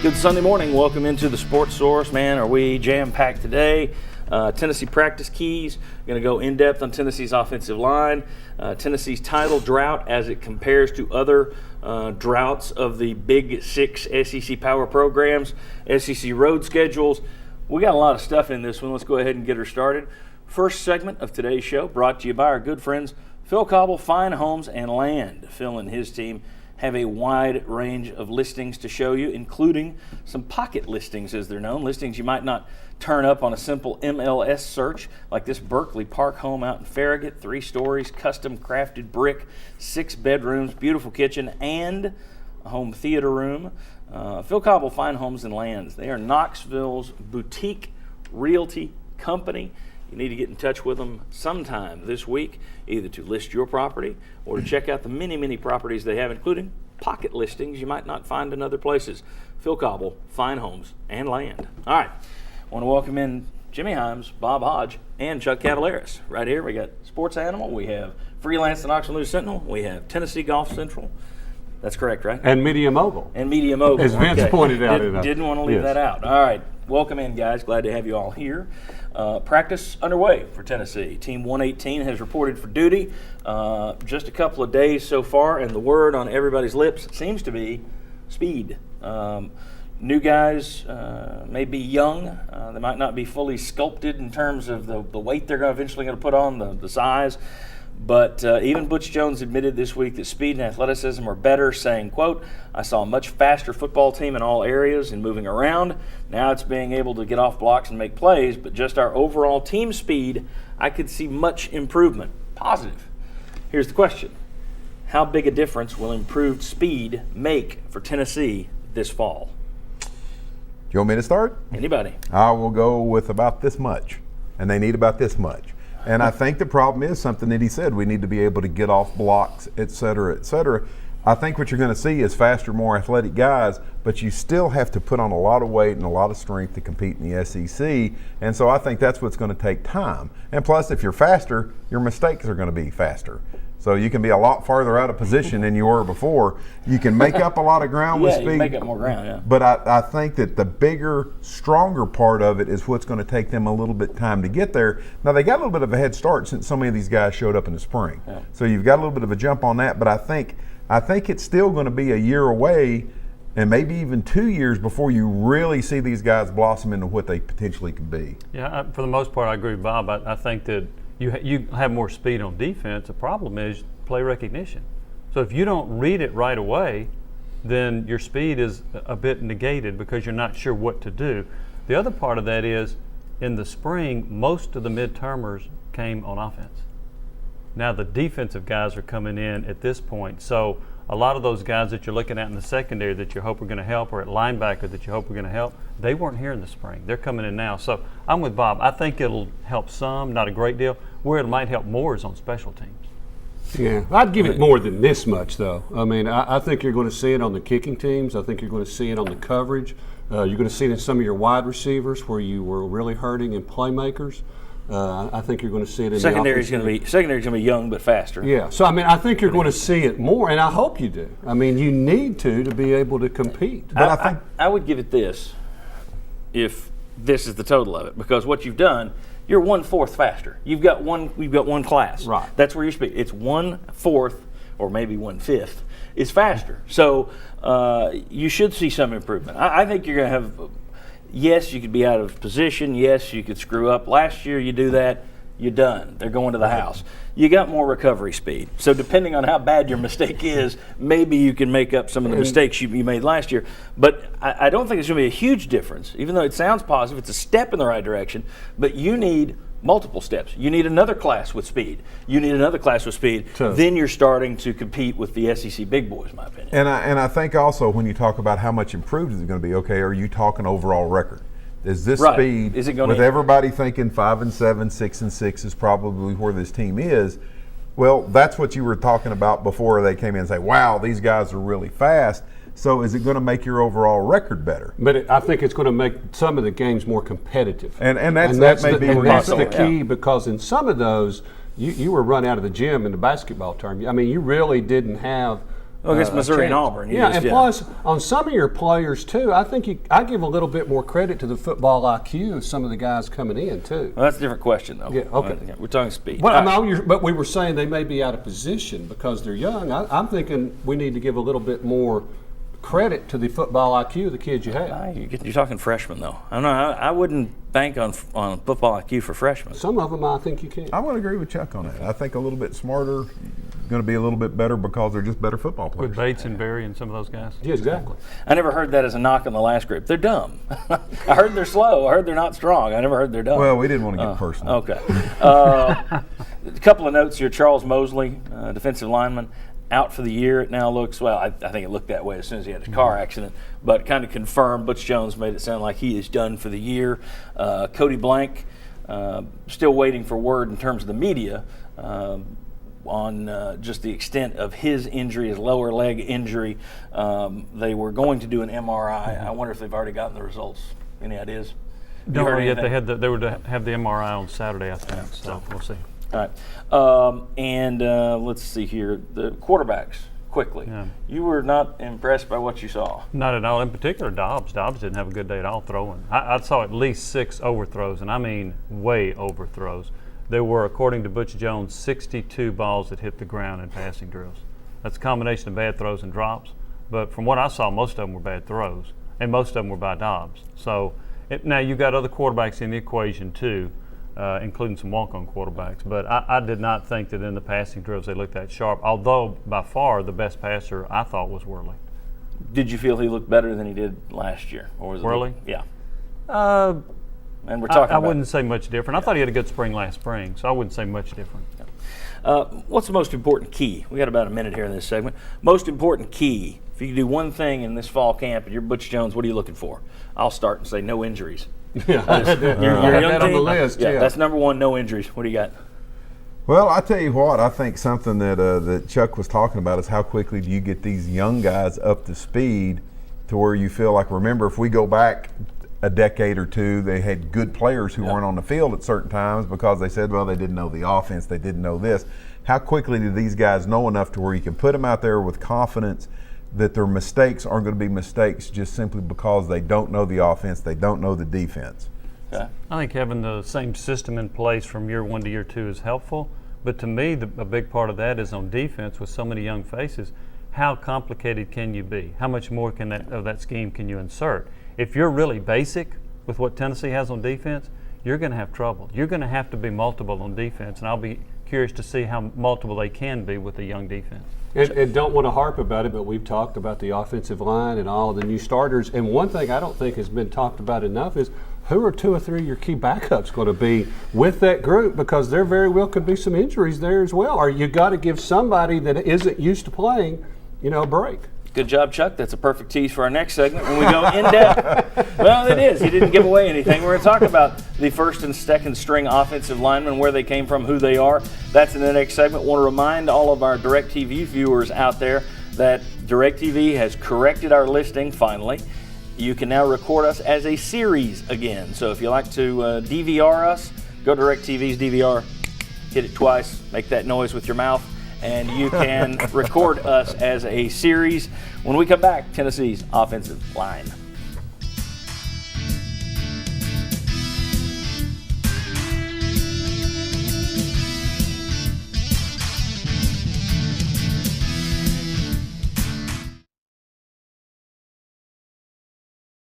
Good Sunday morning. Welcome into the Sports Source. Man, are we jam-packed today? Tennessee practice keys. Going to go in-depth on Tennessee's offensive line. Tennessee's title drought as it compares to other droughts of the Big Six SEC power programs, SEC road schedules. We got a lot of stuff in this one. Let's go ahead and get her started. First segment of today's show brought to you by our good friends Phil Cobble, Fine Homes and Land. Phil and his team have a wide range of listings to show you, including some pocket listings, as they're known, listings you might not turn up on a simple MLS search, like this Berkeley Park home out in Farragut, 3 stories, custom crafted brick, 6 bedrooms, beautiful kitchen, and a home theater room. Phil Cobble, Fine Homes and Lands. They are Knoxville's boutique realty company. You need to get in touch with them sometime this week, either to list your property or to check out the many, many properties they have, including pocket listings you might not find in other places. Phil Cobble, Fine Homes and Land. All right, I want to welcome in Jimmy Himes, Bob Hodge, and Chuck Cavaleris. Right here, we got Sports Animal, we have Freelance, the Knoxville News Sentinel, we have Tennessee Golf Central. That's correct, right? And Media Mogul. And Media Mogul. As Vince pointed out. Didn't want to leave that out. All right. Welcome in, guys. Glad to have you all here. Practice underway for Tennessee. Team 118 has reported for duty. Just a couple of days so far, and the word on everybody's lips seems to be speed. New guys may be young. They might not be fully sculpted in terms of the weight they're eventually going to put on, the size. But even Butch Jones admitted this week that speed and athleticism are better, saying, quote, "I saw a much faster football team in all areas and moving around. Now it's being able to get off blocks and make plays, but just our overall team speed, I could see much improvement." Positive. Here's the question. How big a difference will improved speed make for Tennessee this fall? Do you want me to start? Anybody? I will go with about this much, and they need about this much. And I think the problem is something that he said, we need to be able to get off blocks, et cetera, et cetera. I think what you're going to see is faster, more athletic guys, but you still have to put on a lot of weight and a lot of strength to compete in the SEC. And so I think that's what's going to take time. And plus, if you're faster, your mistakes are going to be faster. So you can be a lot farther out of position than you were before. You can make up a lot of ground with speed. You can make up more ground, yeah. But I think that the bigger, stronger part of it is what's going to take them a little bit time to get there. Now, they got a little bit of a head start since so many of these guys showed up in the spring. Yeah. So you've got a little bit of a jump on that, but I think it's still going to be a year away and maybe even 2 years before you really see these guys blossom into what they potentially could be. Yeah, for the most part, I agree with Bob. I think that you have more speed on defense. The problem is play recognition. So if you don't read it right away, then your speed is a bit negated because you're not sure what to do. The other part of that is in the spring, most of the mid-termers came on offense. Now the defensive guys are coming in at this point. So a lot of those guys that you're looking at in the secondary that you hope are going to help, or at linebacker that you hope are going to help, they weren't here in the spring. They're coming in now. So I'm with Bob. I think it'll help some, not a great deal. Where it might help more is on special teams. Yeah, I'd give it more than this much, though. I mean, I think you're going to see it on the kicking teams. I think you're going to see it on the coverage. You're going to see it in some of your wide receivers where you were really hurting in playmakers. I think you're going to see it in secondary's going to be young but faster. Yeah, so I mean, I think you're going to see it more, and I hope you do. I mean, you need to be able to compete. But I would give it this, if this is the total of it, because what you've done, you're 1/4 faster. We've got one class. Right. That's where your speed. It's 1/4 or maybe 1/5 is faster. So you should see some improvement. I think you're going to have. Yes, you could be out of position. Yes, you could screw up. Last year you do that, you're done. They're going to the house. You got more recovery speed. So depending on how bad your mistake is, maybe you can make up some of the mistakes you made last year. But I don't think it's going to be a huge difference, even though it sounds positive. It's a step in the right direction. But you need multiple steps. You need another class with speed. You need another class with speed. Then you're starting to compete with the SEC big boys, in my opinion. And I think also when you talk about how much improved is it going to be, okay, are you talking overall record? Is this speed, is it going with everybody thinking 5-7, 6-6 is probably where this team is, well, that's what you were talking about before they came in and say, wow, these guys are really fast. So is it going to make your overall record better? But I think it's going to make some of the games more competitive. And that's the key, because in some of those, you were run out of the gym in the basketball term. I mean, you really didn't have against Missouri and chance. Auburn. you Yeah, just- and plus on some of your players too, I think I give a little bit more credit to the football IQ of some of the guys coming in too. Well, that's a different question, though. Yeah, okay. We're talking speed. Well, All right. but we were saying they may be out of position because they're young. I'm thinking we need to give a little bit more credit to the football IQ of the kids you have. You're talking freshmen, though. I don't know. I wouldn't bank on football IQ for freshmen. Some of them I think you can. I'm going to agree with Chuck on that. I think a little bit smarter, going to be a little bit better because they're just better football players. With Bates and Berry and some of those guys. Yeah, exactly. I never heard that as a knock on the last group. They're dumb. I heard they're slow. I heard they're not strong. I never heard they're dumb. Well, we didn't want to get personal. Okay. A couple of notes here. Charles Mosley, defensive lineman, out for the year. It now looks, well, I think it looked that way as soon as he had his car accident, but kind of confirmed. Butch Jones made it sound like he is done for the year. Cody Blank, still waiting for word in terms of the media on just the extent of his injury, his lower leg injury. They were going to do an MRI. I wonder if they've already gotten the results. Any ideas? You Don't heard know yet. anything? They were to have the MRI on Saturday, I think. So we'll see. All right. And let's see here. The quarterbacks, quickly. Yeah. You were not impressed by what you saw. Not at all. In particular, Dobbs. Dobbs didn't have a good day at all throwing. I saw at least 6 overthrows, and I mean way overthrows. There were, according to Butch Jones, 62 balls that hit the ground in passing drills. That's a combination of bad throws and drops. But from what I saw, most of them were bad throws, and most of them were by Dobbs. So now you've got other quarterbacks in the equation too, including some walk-on quarterbacks. But I did not think that in the passing drills they looked that sharp, although by far the best passer I thought was Worley. Did you feel he looked better than he did last year? Or was it Worley? Yeah. Uh, And we're talking I about wouldn't say much different. I thought he had a good spring last spring, so I wouldn't say much different. what's the most important key? We got about a minute here in this segment. Most important key. If you could do one thing in this fall camp and you're Butch Jones, what are you looking for? I'll start and say no injuries. Yeah, I had You're that young on the team? list. Yeah, That's number one, no injuries. What do you got? Well, I tell you what, I think something that Chuck was talking about is how quickly do you get these young guys up to speed to where you feel like, remember, if we go back a decade or two, they had good players who weren't on the field at certain times because they said, well, they didn't know the offense, they didn't know this. How quickly do these guys know enough to where you can put them out there with confidence that their mistakes aren't going to be mistakes just simply because they don't know the offense, they don't know the defense? Okay. I think having the same system in place from year 1 to year 2 is helpful. But to me, a big part of that is on defense with so many young faces. How complicated can you be? How much more of that scheme can you insert? If you're really basic with what Tennessee has on defense, you're going to have trouble. You're going to have to be multiple on defense, and I'll be curious to see how multiple they can be with a young defense. And don't want to harp about it, but we've talked about the offensive line and all of the new starters. And one thing I don't think has been talked about enough is who are 2 or 3 of your key backups going to be with that group, because there very well could be some injuries there as well. Or you got to give somebody that isn't used to playing, a break. Good job, Chuck. That's a perfect tease for our next segment when we go in depth. Well, it is. He didn't give away anything. We're going to talk about the first and second string offensive linemen, where they came from, who they are. That's in the next segment. Want to remind all of our DirecTV viewers out there that DirecTV has corrected our listing finally. You can now record us as a series again. So if you like to DVR us, go to DirecTV's DVR, hit it twice, make that noise with your mouth, and you can record us as a series. When we come back, Tennessee's offensive line.